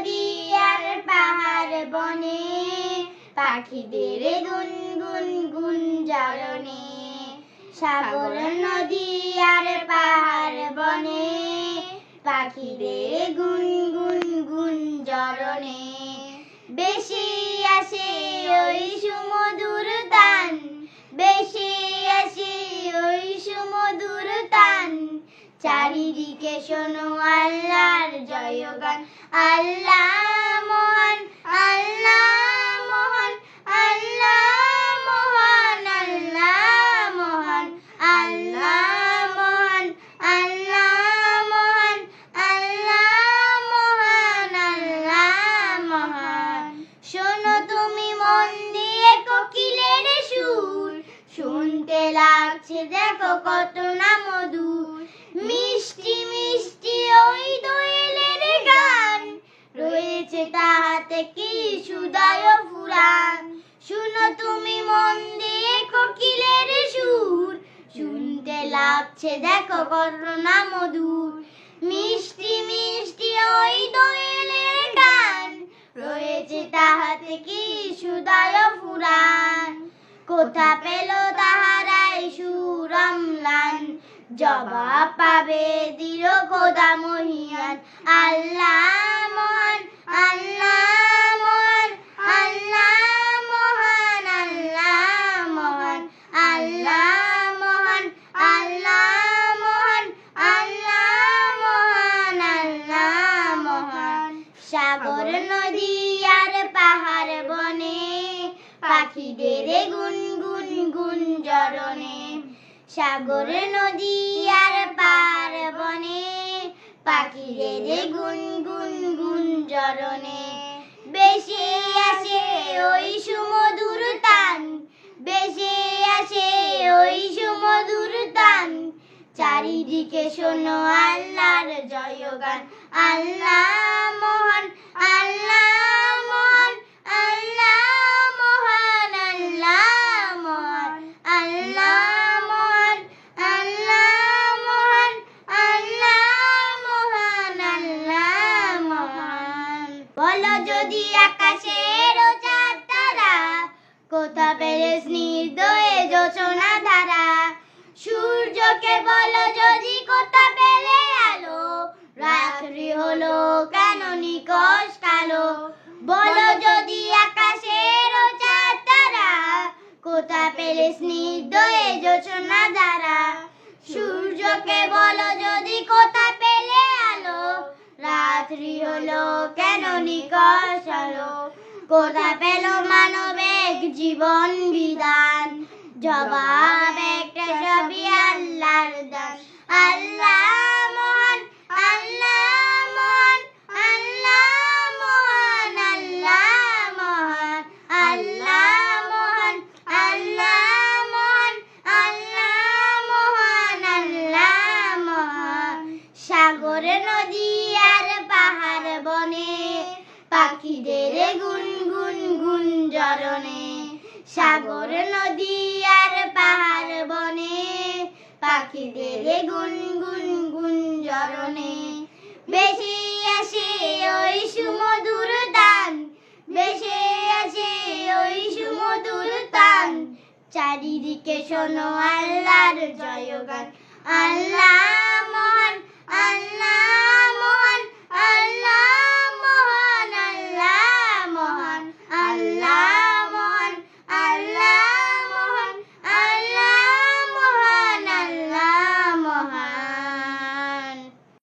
নদী আর পাহাড় বনে, পাখিদের গুনগুন গুঞ্জরণে। সাগর নদী আর পাহাড় বনে, পাখিদের গুনগুন গুঞ্জরণে। বেশি আসে ওই সুমধুর তান, বেশি আসে ওই সুমধুর তান। চারিদিকে শোনো আল্লাহর জয়গান। আল্লাহ মহান, আল্লাহ মহান, আল্লাহ মহান, আল্লাহ মহান, আল্লাহ মহান, আল্লাহ মহান, আল্লাহ মহান, আল্লাহ মহান। শোনো তুমি মন দিয়ে কোকিলের সুর, শুনতে লাগছে দেখো কত না মধুর। মিষ্টি মিষ্টি ওই দোয়েলের গান, রয়েছে তাহাতে কি সুধায় ফুরান। শুনো তুমি মন দিয়ে কোকিলের সুর, শুনতে লাগছে দেখো কত না মধুর। মিষ্টি মিষ্টি ওই দোয়েলের গান, রয়েছে তাহাতে কি সুধায় ফুরান। কোথা পেল তাহারাই সুর অম্লান, জবাব পাবে দিল খোদা মহিয়ান। আল্লাহ মহান, আল্লাহ মহান, আল্লাহ মহান, আল্লাহ মহান, আল্লাহ মহান, আল্লাহ মহান, আল্লাহ মহান, আল্লাহ মহান। সাগর নদী আর পাহাড় বনে, পাখিদের গুনগুন গুঞ্জরণে। সাগর নদী আর পাহাড় বনে, পাখিদের গুনগুন গুঞ্জরণে। বেশি আসে ওই সুমধুর তান, বেশি আসে ওই সুমধুর তান। চারিদিকে শোনো আল্লাহর জয়গান। আল্লাহ মহান, আল্লাহ মহান, আল্লাহ মহান, আল্লাহ মহান, আল্লাহ মহান, আল্লাহ মহান, আল্লাহ মহান, আল্লাহ মহান। বলো যদি আকাশের চাঁদ তারা, কোথা পেলে স্নিগ্ধ এ জোছনা ধারা। সূর্যকে বলো যদি কোথা পেলে আলো, রাত্রি হলো কেন নিকষ কালো। বলো যদি আকাশের চাঁদ তারা, কোথা পেলে স্নিগ্ধ এ জোছনা ধারা। সূর্যকে বলো যদি কোথা পেলে আলো, রাত্রি হলো কেন নিকষ আলো। কোথা পেল মানবিক জীবন বিধান, জবাব একটা সবই আল্লাহর দান। আল্লাহ মহান, আল্লাহ মহান, আল্লাহ মহান, আল্লাহ মহান, আল্লাহ মহান, আল্লাহ মহান, আল্লাহ মহান, আল্লাহ মহান। সাগর নদী আর পাহাড় বনে, পাখিদের গুনগুন গুঞ্জরণে। সাগর নদী আর পাহাড় বনে, পাখিদের গুনগুন গুঞ্জরণে। বেশি আসে ওই সুমধুর তান, বেশি আসে ওই সুমধুর তান। চারিদিকে শোনো আল্লাহর জয়গান। আল্লাহ মহান, আল্লাহ মহান, আল্লাহ